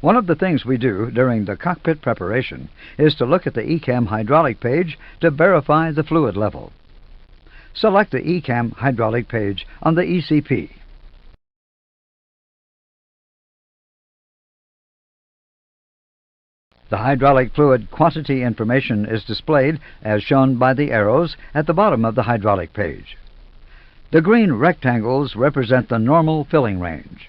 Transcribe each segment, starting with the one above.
One of the things we do during the cockpit preparation is to look at the ECAM hydraulic page to verify the fluid level. Select the ECAM hydraulic page on the ECP. The hydraulic fluid quantity information is displayed as shown by the arrows at the bottom of the hydraulic page. The green rectangles represent the normal filling range.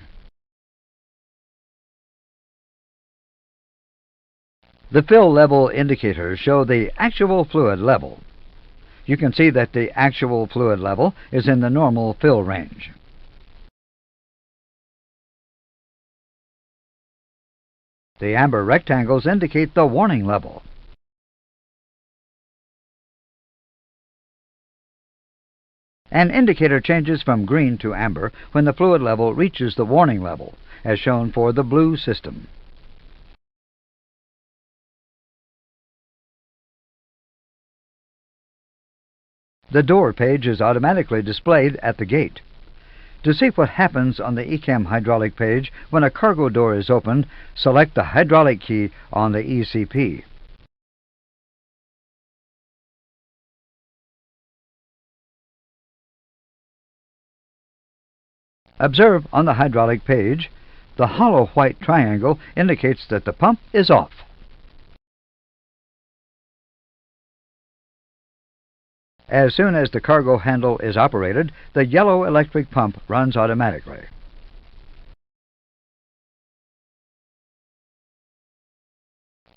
The fill level indicators show the actual fluid level. You can see that the actual fluid level is in the normal fill range. The amber rectangles indicate the warning level. An indicator changes from green to amber when the fluid level reaches the warning level, as shown for the blue system. The door page is automatically displayed at the gate. To see what happens on the ECAM hydraulic page when a cargo door is opened, select the hydraulic key on the ECP. Observe on the hydraulic page, the hollow white triangle indicates that the pump is off. As soon as the cargo handle is operated, the yellow electric pump runs automatically.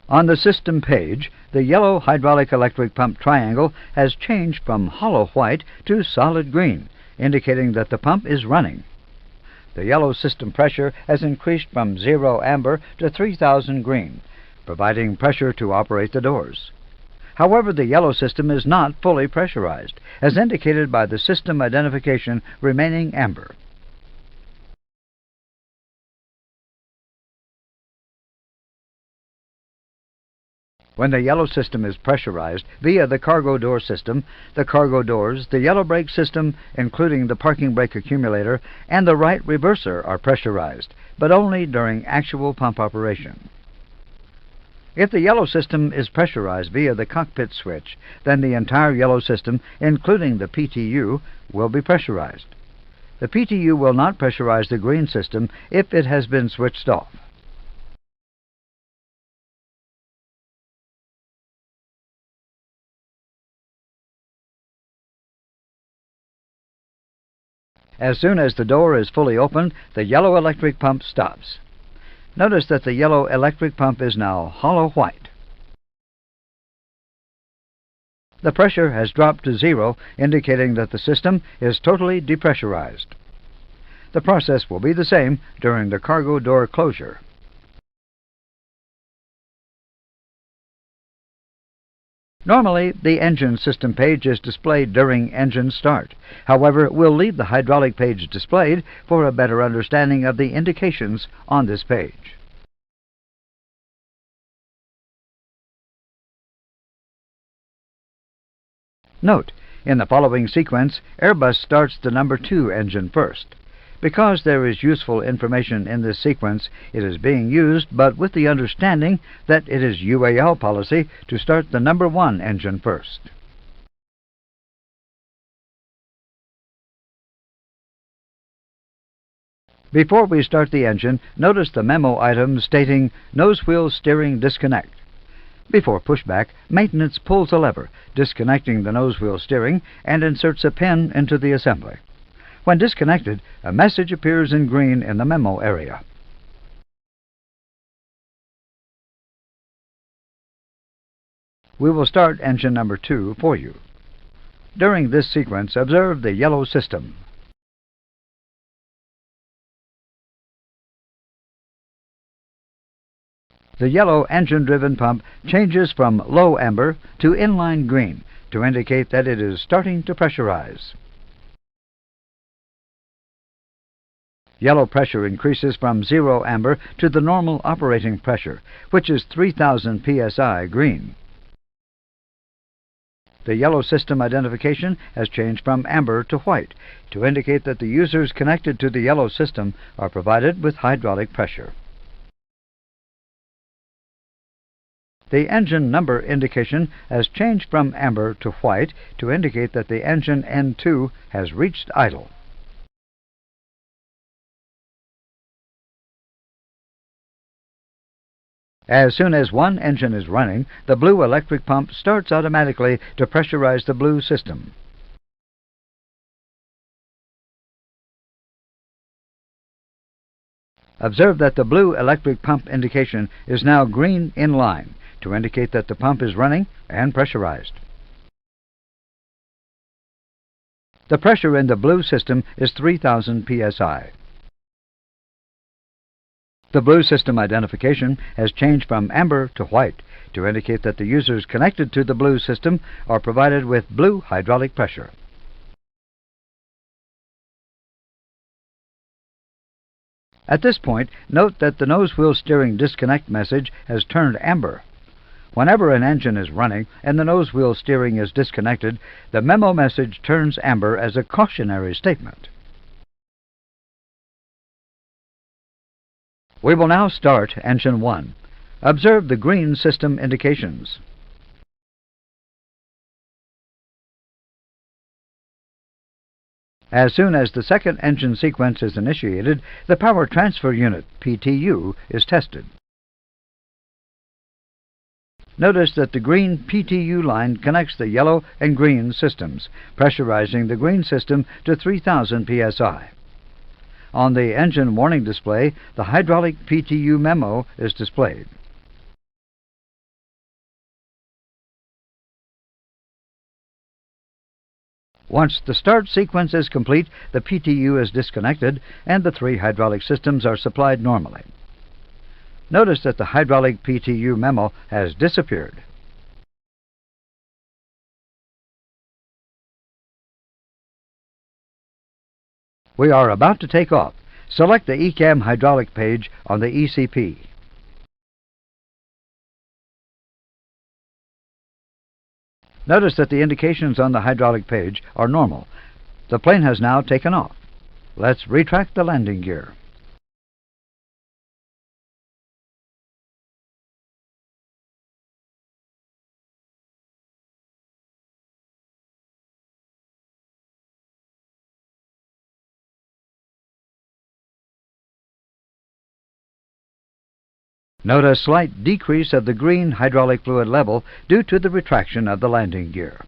On the system page, the yellow hydraulic electric pump triangle has changed from hollow white to solid green, indicating that the pump is running. The yellow system pressure has increased from 0 amber to 3000 green, providing pressure to operate the doors. However, the yellow system is not fully pressurized, as indicated by the system identification remaining amber. When the yellow system is pressurized via the cargo door system, the cargo doors, the yellow brake system, including the parking brake accumulator, and the right reverser are pressurized, but only during actual pump operation. If the yellow system is pressurized via the cockpit switch, then the entire yellow system, including the PTU, will be pressurized. The PTU will not pressurize the green system if it has been switched off. As soon as the door is fully opened, the yellow electric pump stops. Notice that the yellow electric pump is now hollow white. The pressure has dropped to 0, indicating that the system is totally depressurized. The process will be the same during the cargo door closure. Normally, the engine system page is displayed during engine start. However, we'll leave the hydraulic page displayed for a better understanding of the indications on this page. Note, in the following sequence, Airbus starts the number 2 engine first. Because there is useful information in this sequence, it is being used, but with the understanding that it is UAL policy to start the number 1 engine first. Before we start the engine, notice the memo item stating nose wheel steering disconnect. Before pushback, maintenance pulls a lever, disconnecting the nose wheel steering, and inserts a pin into the assembly. When disconnected, a message appears in green in the memo area. We will start engine number 2 for you. During this sequence, observe the yellow system. The yellow engine-driven pump changes from low amber to inline green to indicate that it is starting to pressurize. Yellow pressure increases from 0 amber to the normal operating pressure, which is 3000 psi green. The yellow system identification has changed from amber to white to indicate that the users connected to the yellow system are provided with hydraulic pressure. The engine number indication has changed from amber to white to indicate that the engine N2 has reached idle. As soon as one engine is running, the blue electric pump starts automatically to pressurize the blue system. Observe that the blue electric pump indication is now green in line to indicate that the pump is running and pressurized. The pressure in the blue system is 3,000 psi. The blue system identification has changed from amber to white to indicate that the users connected to the blue system are provided with blue hydraulic pressure. At this point, note that the nose wheel steering disconnect message has turned amber. Whenever an engine is running and the nose wheel steering is disconnected, the memo message turns amber as a cautionary statement. We will now start engine 1. Observe the green system indications. As soon as the second engine sequence is initiated, the power transfer unit, PTU, is tested. Notice that the green PTU line connects the yellow and green systems, pressurizing the green system to 3,000 psi. On the engine warning display, the hydraulic PTU memo is displayed. Once the start sequence is complete, the PTU is disconnected and the three hydraulic systems are supplied normally. Notice that the hydraulic PTU memo has disappeared. We are about to take off. Select the ECAM hydraulic page on the ECP. Notice that the indications on the hydraulic page are normal. The plane has now taken off. Let's retract the landing gear. Note a slight decrease of the green hydraulic fluid level due to the retraction of the landing gear.